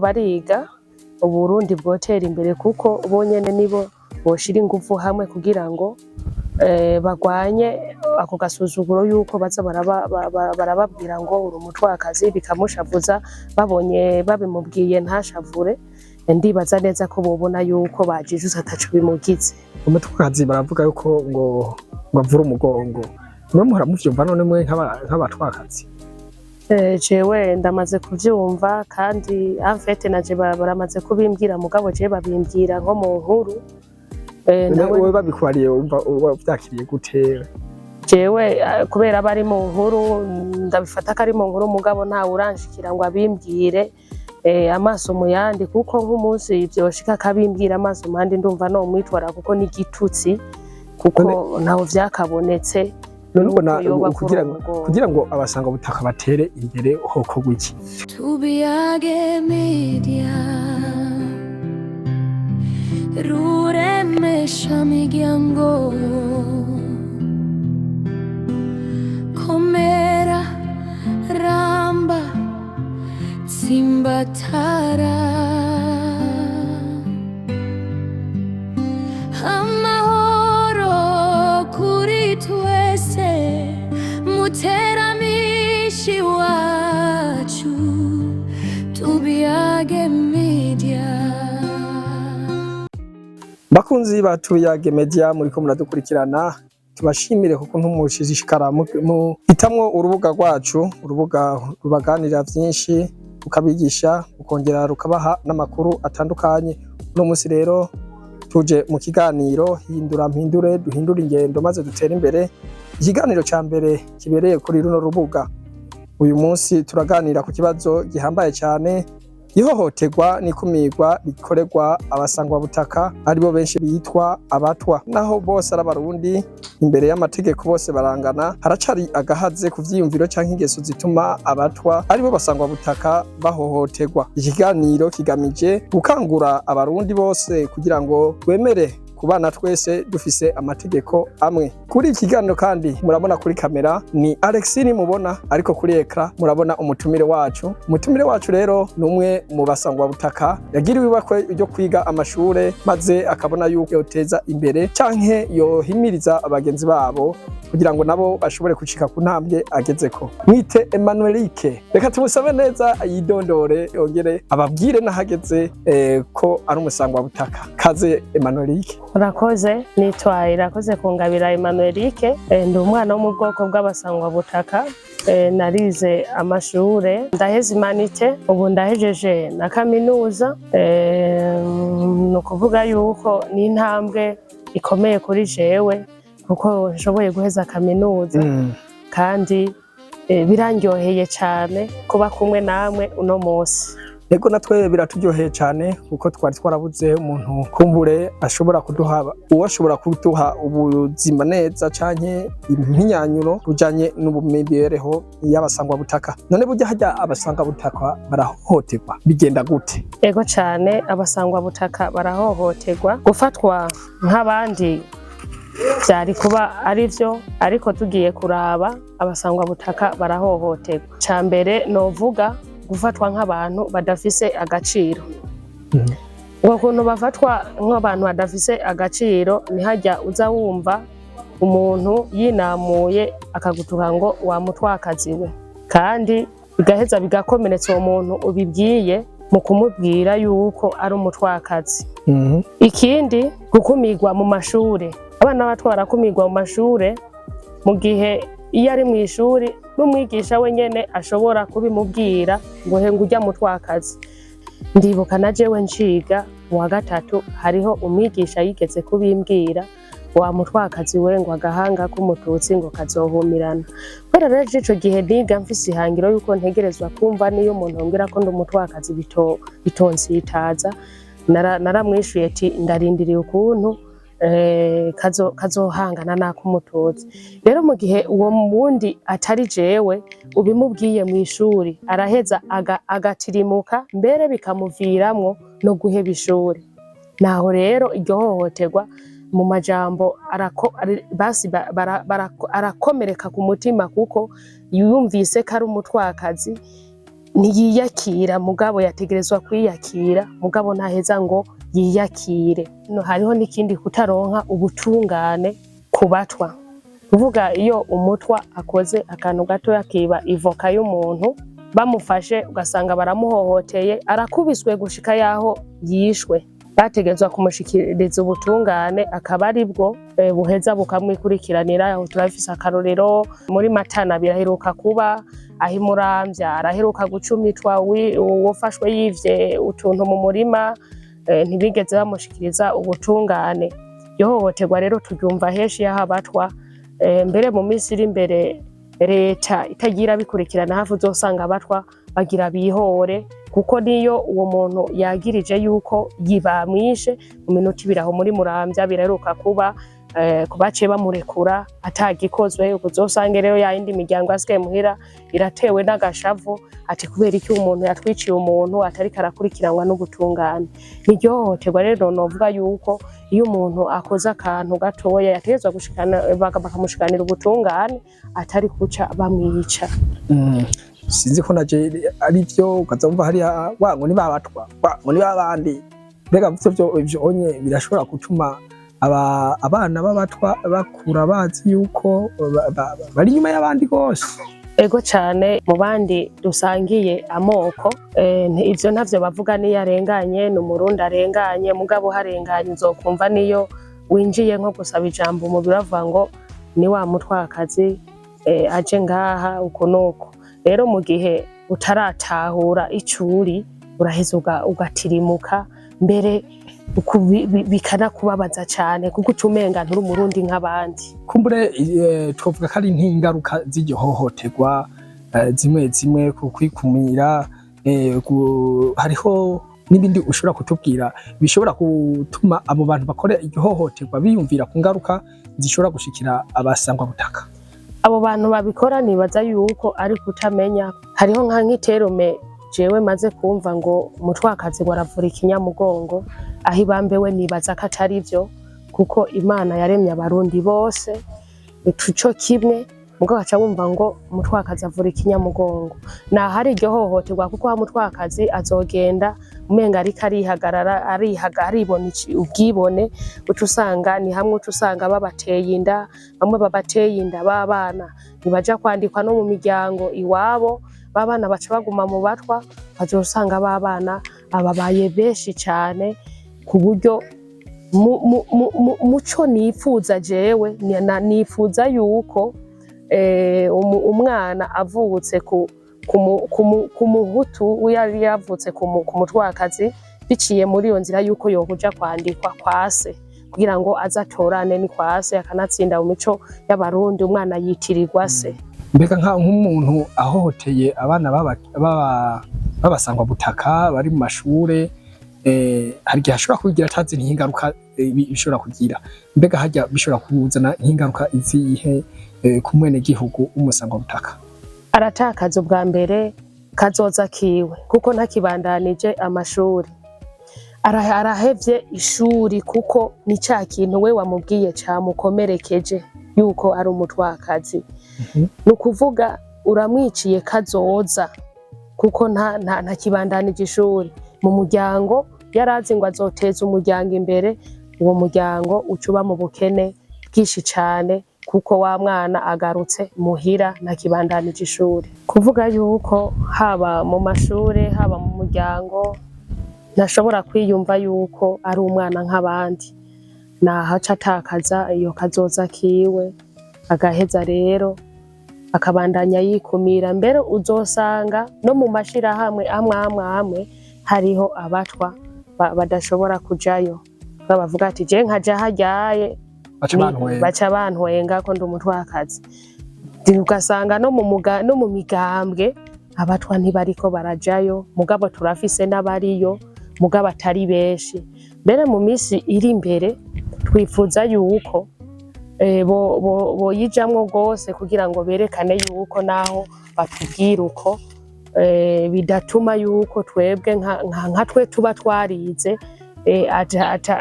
bariga Uburundi bwotera imbere kuko bonyene nibo boshira ingufu hamwe kugira ngo bagwanye ako gasuzuguro yuko baza barababwira ngo uri umutwakazi bikamushavuza babonye babimubwiye ntashavure. Ndibaza neza ko bobona yuko bajijuse atacu bimugize. Umutwakazi baravuga yuko ngo bavura umugongo, mwe muramuvyumva none mwe nk'abatwakazi? Jewe ndamaze kuvyumva kandi amfete naje baramaze kubimbwira mugabo je babimbwira nko mu nkuru. Nawe babikwariye umva vyakiriye gute? Jewe kubera bari mu nkuru ndabifata ko ari mu nkuru mugabo nta uranshikira ngo abimbwire amaso mu yandi, kuko nk'umunsi vyoshika akabimbwira amaso mu yandi ndumva no mwitwara kuko ni gitutsi, kuko ntaho vyakabonetse. Kugira ngo abasanga butaka batere imbere hokorwa iki? Tubiyage Media ruremesha miryango, komera ramba tsimbatara, amahoro kuri twese muteramishi wacu Tubiyage Media. Bakunzi ba Tubiyage Media muriko muradukurikirana, tubashimire kuko ntumushishikara hitamwo urubuga rwacu, urubuga rubaganira vyinshi, rukabigisha, rukongera rukabaha n'amakuru atandukanye. Uno munsi rero tuje mu kiganiro hindura mpindure duhindura ingendo maze dutere imbere. Ikiganiro ca mbere kibereye kuri runo rubuga. Uyu munsi turaganira ku kibazo gihambaye cyane, ihohoterwa n'ikumirwa bikorerwa abasangwa butaka aribo benshi bitwa abatwa. Naho bose arabarundi imbere y'amategeko bose barangana, haracari agahaze ku vyiyumviro canke ingeso zituma abatwa aribo basangwa butaka bahohoterwa. Ikiganiro kigamije gukangura abarundi bose kugira ngo twemere kubana twese dufise amategeko amwe. Kuri iki kiganiro kandi murabona kuri kamera ni Alexis mubona, ariko kuri ekra murabona umutumire wacu. Umutumire wacu rero numwe mu basangwa butaka yagiriwe ibakwe ryo kwiga amashure maze akabona yuko yoteza imbere canke yohimiriza abagenzi babo kugira ngo nabo bashobore gucika ku ntambwe agezeko. Mwite Emmanuelike, reka tumusabe neza yidondore yongere ababwire nahageze ko ari umusangwa butaka. Kaze Emmanuelike. Urakoze, nitwa Irakoze Kungabira Emmanuelike, ndi umwana wo mu bwoko bw'abasangwa butaka. Narize amashure ndaheze Humanite, ubu ndahejeje na kaminuza. No kuvuga yuko ni intambwe ikomeye kuri jewe kuko nshoboye guheza kaminuza kandi birandyoheye cyane kuba kumwe namwe uno munsi. Ego natwe biraturyoheye cyane kuko twari twarabuze umuntu kumbure ashobora kuduha ubuzima neza canke impinyanyuro rujanye n'ubumibereho y'abasangwa butaka. None burya hajya abasangwa butaka barahohoterwa bigenda gute? Ego cyane abasangwa butaka barahohoterwa, gufatwa nk'abandi byari kuba ari vyo, ariko tugiye kuraba abasangwa butaka barahohoterwa. Cambere novuga gufatwa nk'abantu badafise agaciro. Ngo kuntu bafatwa nk'abantu badafise agaciro ni hajya uza wumva umuntu yinamuye akagutuka ngo wamutwakaziwe, kandi bigaheza bigakomeretsa uwo muntu ubibwiye mu kumubwira yuko ari umutwakazi. Ikindi gukumirwa mu mashure, abana batwara kumirwa mu mashure mu gihe iyo ari mu ishuri n'umwigisha wenyene ashobora kubimubwira ngo he ngujya mutwakazi. Ndibuka na jewe nciga mu wa gatatu hariho umwigisha yigeze kubimbwira wa mutwakazi we ngo agahanga k'umututsi ngo kazohumirana. Kubera rero ico gihe niga mfise ihangiro yuko ntegerezwa kumva niyo umuntu ambwira ko ndi umutwakazi bitonsitaza, naramwishuye ati ndarindiriye ukuntu kazohangana n'ak'umututsi. Rero mu gihe uwo wundi atari jewe ubimubwiye mu ishuri araheza agatirimuka, mbere bikamuviramwo no guheba ishuri. Naho rero iryo hohoterwa mu majambo arakomereka ku mutima kuko yumvise ko ari umutwakazi ntiyiyakira mugabo yategerezwa kwiyakira mugabo ntaheza ngo yiyakire. Hariho n'ikindi kutaronka ubutungane ku batwa, kuvuga iyo umutwa akoze akantu gato yakiba ivoka y'umuntu bamufashe ugasanga baramuhohoteye arakubiswe gushika yaho yishwe, bategerezwa kumushikiriza ubutungane akaba aribwo buheza bukamwikurikiranira. Aho turafise akarorero muri Matana biraheruka kuba aho i Muramvya araheruka gucumitwa uwofashwe yivye utuntu mu murima, ntibigeze bamushikiriza ubutungane. Ihohoterwa rero turyumva henshi y'aho abatwa, mbere mu minsi iri imbere leta itagira bikurikirana hafi uzosanga abatwa bagira bihore, kuko niyo uwo muntu yagirije yuko yibamwishe mu minota ibiri aho muri Muramvya biraheruka kuba baciye bamurekura atagikozwe. Uzosanga rero yayindi miryango asigaye muhira iratewe n'agashavu ati kubera iki umuntu yatwiciye umuntu atariko arakurikiranwa n'ubutungane. Niryo hohoterwa rero novuga yuko iyo umuntu akoze akantu gatoya yategerezwa bakamushikanira ubutungane atari kuca bamwica. Sinzi ko naje ari byo ukazumva hariya wango ni babatwa ngo ni babandi, mbega ivyo onye birashobora gutuma abana b'abatwa bakura bazi yuko bari nyuma y'abandi gose. Ego cane, mu bandi dusangiye amoko ivyo ntavyo bavuga niyo arenganye n'umurundi arenganye, mugabo harenganye uzokumva niyo winjiye nko gusaba ijambo mu biravuga ngo ni wa mutwakazi aje ngaha uko nuko. Rero mu gihe utaratahura icuri uraheza ugatirimuka, mbere bikanakubabaza cane kuko ucumenga nturi umurundi nk'abandi. Kumbure twovuga ko ari nk'ingaruka z'iryo hohoterwa zimwe zimwe ku kwikumira, hariho n'ibindi ushobora kutubwira bishobora gutuma abo bantu bakora iryo hohoterwa biyumvira ku ngaruka zishobora gushikira abasangwa butaka. Abo bantu babikora nibaza yuko ari kutamenya. Hariho nk'iterume jewe maze kumva ngo umutwakazi ngo aravura ikinyamugongo, aho ibambewe nibaza ko atari vyo, kuko Imana yaremye abarundi bose tuco kimwe, mugabo aca wumva ngo umutwakazi avura ikinyamugongo. Nahari iryo hohoterwa kuko ha mutwakazi azogenda umenga ariko arihagarara aribona ubwibone, uca usanga ni hamwe uca usanga babateye inda, bamwe babateye inda b'abana ntibaja kwandikwa no mu miryango iwabo, babana baca baguma mu batwa, bazosanga babana ababaye benshi cane ku buryo muco nifuza jewe nifuza yuko umwana avutse ku muhutu yari yavutse ku mutwakazi biciye muri iyo nzira yuko yokuja kwandikwa kwase kugira ngo azatorane ni kwase akanatsinda mu mico y'abarundi, umwana yitirirwa se. Mbega nk'umuntu ahohoteye abana babasangwa butaka bari mu mashure, hari igihe ashobora kugira atazi n'ingaruka bishobora kugira. Mbega harya bishobora kuzana nk'ingaruka izihe ku mwene gihugu umusangwa butaka? Aratakaza ubwa mbere kazoza kiwe kuko ntakibandanije amashuri, arahevye ishuri kuko ni ca kintu we wamubwiye camukomerekeje yuko ari umutwakazi. Nukuvuga uramwiciye kazoza kuko nta kibandanije ishuri. Mu muryango yarazi ngo azoteza umuryango imbere, uwo muryango ucuba mu bukene bwinshi cane kuko wa mwana agarutse muhira ntakibandanije ishuri. Kuvuga yuko haba mu mashure haba mu muryango ntashobora kwiyumva yuko ari umwana nk'abandi, nahaca atakaza iyo kazoza kiwe, agaheza rero akabandanya yikumira. Mbere uzosanga no mu mashirahamwe amwe hariho abatwa badashobora kujayo, bavuga ati je nkaja haryaye baca bantwenga ko ndi umutwakazi. Ugasanga no mu migambwe abatwa ntibariko barajayo, mugabo turafise n'abariyo mugabo atari benshi. Mbere mu misi iri imbere twifuza yuko boyijamwo rwose kugira ngo berekane yuko naho batubwira uko bidatuma yuko twebwe nka twe tuba twarize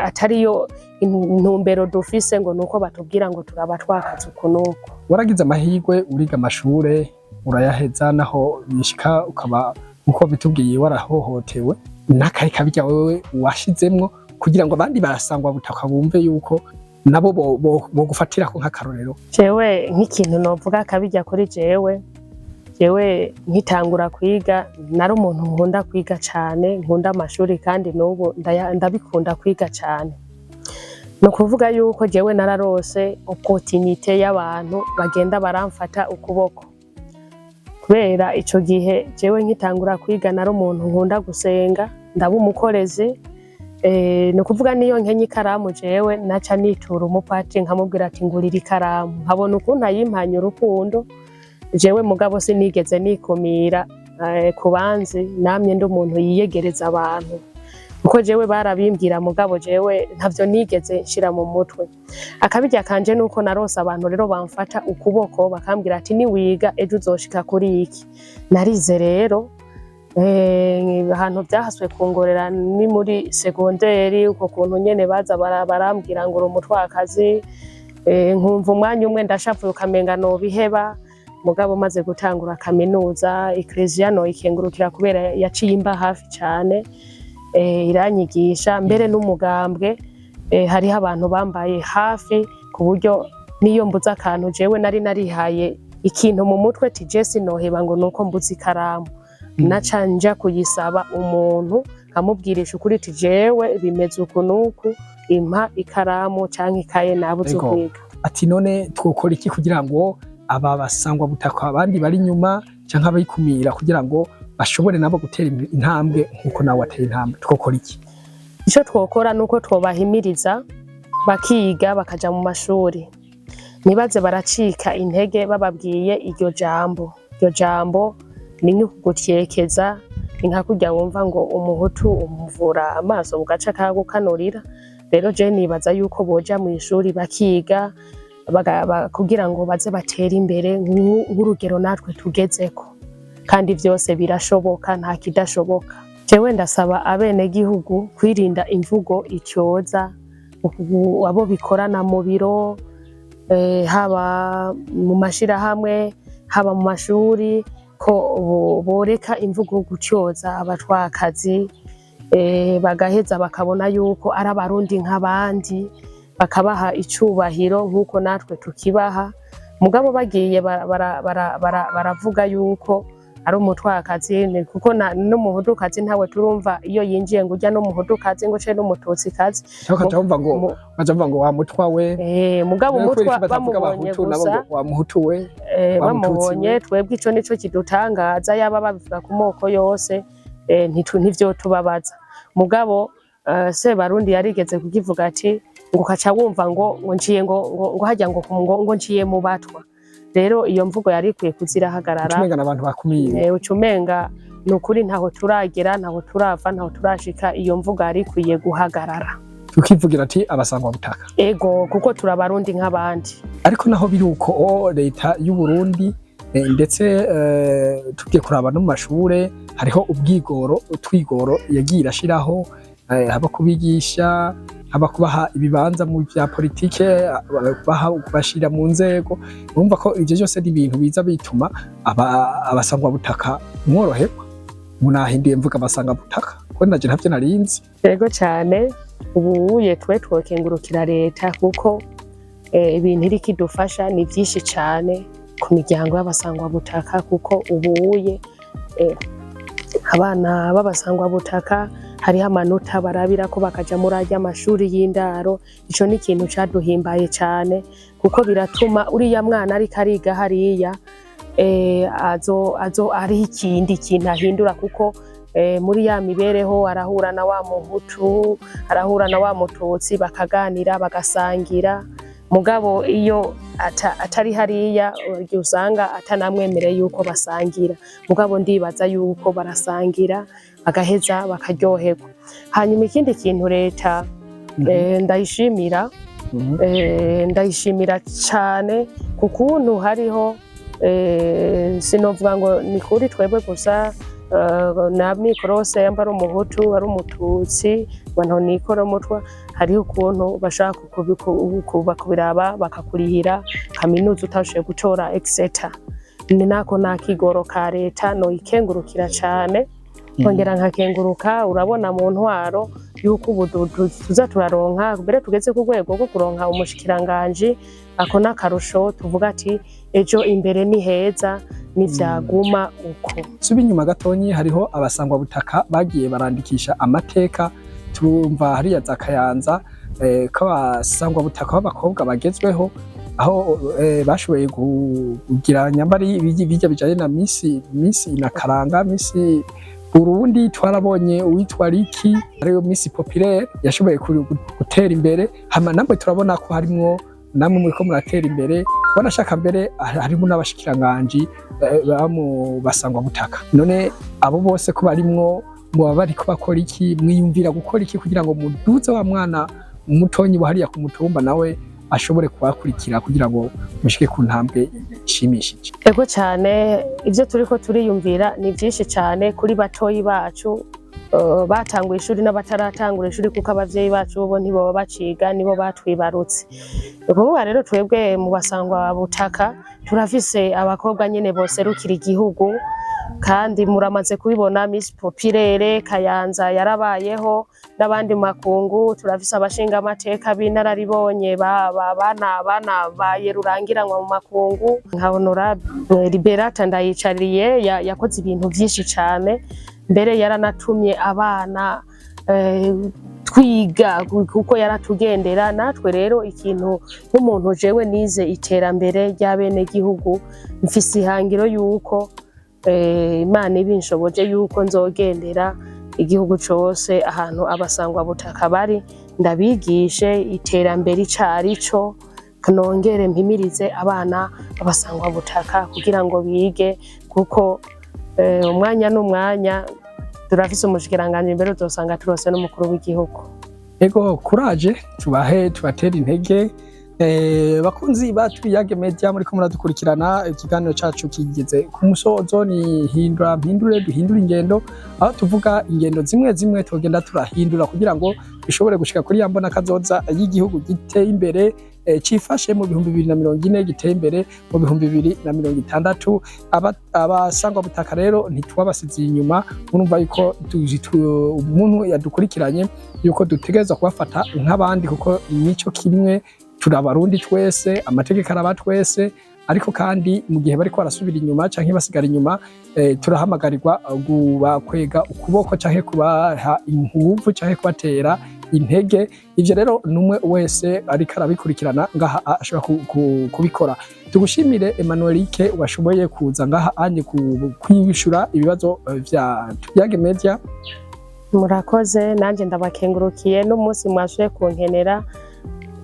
atariyo intumbero dufise ngo nuko batubwira ngo turaba twakaza uko nuko. Waragize amahirwe uriga amashure urayaheza, naho bishika ukaba nkuko bitubwiye warahohotewe n'akahe kabirya wewe washizemwo kugira ngo abandi barasangwa butaka bumve yuko nabo bogufatirako nk'akarorero? Jewe nk'ikintu novuga kabirya kuri jewe nkitangura kwiga nari umuntu nkunda kwiga cane, nkunda amashuri kandi n'ubu ndabikunda kwiga cane. No kuvuga yuko jewe nararose opportunité y'abantu bagenda baramfata ukuboko. Kubera ico gihe jewe nkitangura kwiga nari umuntu nkunda gusenga, ndaba umukorezi. No kuvuga niyo nkenye ikaramu jewe naca nitura umupatiri nkamubwira ati ngurira ikaramu, nkabona ukuntu ayimpanya urukundo. Jewe mugabo sinigeze nikumira kubanzi, namye ndi umuntu yiyegereza abantu. Uko jewe barabimbwira mugabo jewe ntavyo nigeze nshira mu mutwe. Akabirya kanje nuko narose abantu rero bamfata ukuboko bakambwira ati ni wiga ejo uzoshika kuri iki. Narize rero ahantu byahaswe kungorera ni muri segonderi, uko kuntu nyene baza barambwira ngo uri umutwakazi, nkumva umwanya umwe ndashavuye ukamenga no biheba. Mugabo maze gutangura kaminuza Ecclesia no ikengurukira kubera yaciye imba hafi cane, iranyigisha mbere n'umugambwe. Hariho abantu bambaye hafi ku buryo niyo mbuza akantu jewe nari narihaye ikintu mu mutwe ati je sinoheba ngo nuko mbuza ikaramu. Naca nja kuyisaba umuntu nkamubwirisha ukuri ati jewe bimeze uku nuku, impa ikaramu canke ikaye nabuze kwiga. Ati none twokora iki kugira ngo aba basangwa butaka abandi bari nyuma canke abayikumira kugira ngo bashobore nabo gutera intambwe nkuko nawe wateye intambwe? Twokora iki? Ico twokora nuko twobahimiriza bakiga bakaja mu mashuri, nibaze baracika intege bababwiye iryo jambo ni nk'ukugutyekeza, inka kurya wumva ngo umuhutu umuvura amaso mu gace kagukanurira. Rero je nibaza yuko boja mu ishuri bakiga kugira ngo baze batere imbere nk'urugero natwe tugezeko, kandi vyose birashoboka nta kidashoboka. Jewe ndasaba abene gihugu kwirinda imvugo icyoza, abo bikorana mu biro, haba mu mashirahamwe, haba mu mashuri, ko boreka imvugo gucyoza abatwakazi, bagaheza bakabona yuko ari abarundi nk'abandi, bakabaha icubahiro nkuko natwe tukibaha. Mugabo bagiye baravuga yuko ari umutwakazi, kuko n'umuhudukazi ntawe turumva iyo yinjiye ngo ujya n'umuhudukazi ngo ce n'umututsikazi. Bacavuga ngo wa mutwa we. Mugabo umutwa bamubonye gusa wamuhutuwe, bamubonye. Twebwe ico nico kidutangaza, yaba babivuga ku moko yose ntivyo tubabaza. Mugabo Sebarundi yarigeze kukivuga ati ngo kaca wumva ngo nciye ngo hajya ngo nciye mu batwa. Rero iyo mvugo yari ikwiye kuzirahagarara. Ucumenga n'abantu bakumiye. Ucumenga nukuri ntaho turagera, ntaho turava, ntaho turashika. Iyo mvugo yari ikwiye guhagarara. Tukivugira ati abasangwa butaka. Ego kuko turabarundi nk'abandi. Ariko naho biri uko leta y'u Burundi ndetse tugiye kuraba no mu mashure hariho utwigoro yagiye irashiraho, haba kubigisha, haba kubaha ibibanza mu vya politike, kubashira mu nzego. Urumva ko ivyo byose ari ibintu biza bituma abasangwa butaka mworoherwa. Munahinduye mvuga abasangwa butaka ko naje ntavyo narinzi. Yego cyane, ubuye twokengurukira leta kuko ibintu iri kidufasha ni byinshi cyane ku miryango y'abasangwa butaka, kuko ubuye abana b'abasangwa butaka hariho amanota barabira ko bakaja muri ajya amashuri y'indaro. Ico ni ikintu caduhimbaye cyane kuko biratuma uriya mwana ariko ariga hariya azo ari ikindi kintu ahindura, kuko muri ya mibereho arahura na wa muhutu, arahura na wa mututsi, bakaganira bagasangira. Mugabo iyo atari hariya usanga atanamwemereye yuko basangira. Mugabo ndibaza yuko barasangira bagaheza bakaryoherwa. Hanyuma ikindi kintu leta ndayishimira cyane kukuntu hariho sinovuga ngo ni kuri twebwe gusa, na mikorose yamba ari umuhutu ari umututsi bantu nikora umutwa, hariho ukuntu bashaka kubiraba bakakurihira kaminuza utashoboye gutora etc. Ni nako nakigoro ka leta no ikengurukira cyane. nkongera nkakenguruka urabona mu ntwaro yuko ubu tuza turaronka mbere tugeze ku rwego rwo kuronka umushikiranganje ako n'akarusho tuvuga ati ejo imbere ni heza n'ivyaguma uko. Subi inyuma gatonyi hariho abasangwa butaka bagiye barandikisha amateka tumva hariya za Kayanza k'abasangwa butaka b'abakobwa bagezweho aho bashoboye kugira nyambari bijya bijanye na misi inakaranga misi Burundi twarabonye uwitwa Riki ariyo misi populaire yashoboye gutera imbere hama namwe turabona ko harimwo namwe muri ko muratera imbere wanashaka mbere harimo n'abashikiranganje bamu basangwa butaka none abo bose ko barimwo mu bari ko bakora iki mwiyumvira gukora iki kugira ngo muduze wa mwana mutonyi bahariya ku mutumba nawe ashobore kubakurikira kugira ngo mushike ku ntambwe ishimishije. Ego cyane ivyo turiko turiyumvira ni byinshi cyane kuri batoyi bacu batanguye ishuri n'abataratangura ishuri kuko abavyeyi bacu bo ntibo baciga nibo batwibarutse. Ubu rero twebwe mu basangwa butaka turafise abakobwa nyene boserukira igihugu kandi muramaze kubibona Miss Populaire Kayanza yarabayeho n'abandi makungu turafise abashinga amateka b'inararibonye bana baye rurangiranwa mu makungu nka Honorable Liberata Ndayicariye yakoze ibintu byinshi cyane mbere yaranatumye abana twiga kuko yaratugendera natwe rero ikintu nk'umuntu jewe nize iterambere ry'abene gihugu mfise ihangiro yuko Imana ibinshoboje yuko nzogendera igihugu cose ahantu abasangwa butaka bari ndabigishe iterambere icarico nongere mpimirize abana abasangwa butaka kugira ngo bige kuko umwanya n'umwanya turafise umushikiranganje imbere uzosanga turose n'umukuru w'igihugu. Ego courage tubatera intege bakunzi batuyage media muri ko muradukurikirana ikiganiro cacu kigeze ku musozo ni duhindure ingendo aho tuvuga ingendo zimwe tugenda turahindura kugira ngo bishobore gushika kuri yambona kazoza y'igihugu giteye imbere cifashe mu 2040 giteye imbere mu 2060 abasangwa butaka rero ntitwabasize inyuma urumva yuko umuntu yadukurikiranye yuko dutegereza kubafata nk'abandi kuko nico kimwe turabarundi twese amategeko araba twese ariko kandi mu gihe bariko barasubira inyuma canke basigara inyuma turahamagarirwa kwega ukuboko canke kubaha inguvu canke kubatera intege ivyo rero numwe wese ariko arabikurikirana ngaha ashobora kubikora. Tugushimire Emmanuelike washoboye kuza ngaha anye kwishura ibibazo vya Tuyage Media. Murakoze nanje ndabakengurukiye n'umunsi mwashoye kunkenera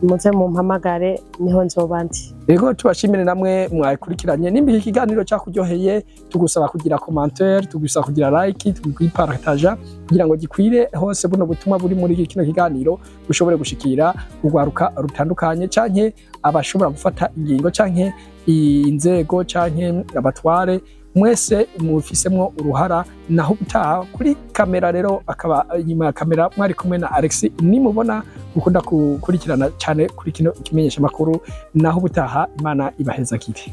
muze mumpamagare niho nzobandi. Ego tubashimire namwe mwakurikiranye nimba iki kiganiro cyakuryoheye tugusaba kugira commentaire tugusaba kugira like tugipartage kugira ngo gikwire hose buno butumwa buri muri kino kiganiro ushobore gushikira urwaruka rutandukanye canke abashobora gufata ingingo canke inzego canke abatware mwese mufisemwo uruhara naho gutaha kuri kamera rero akaba inyuma ya kamera mwari kumwe na Alex nimubona mukunda kukurikirana cyane kuri kino kimenyesha makuru naho gutaha Imana ibaheza kiti.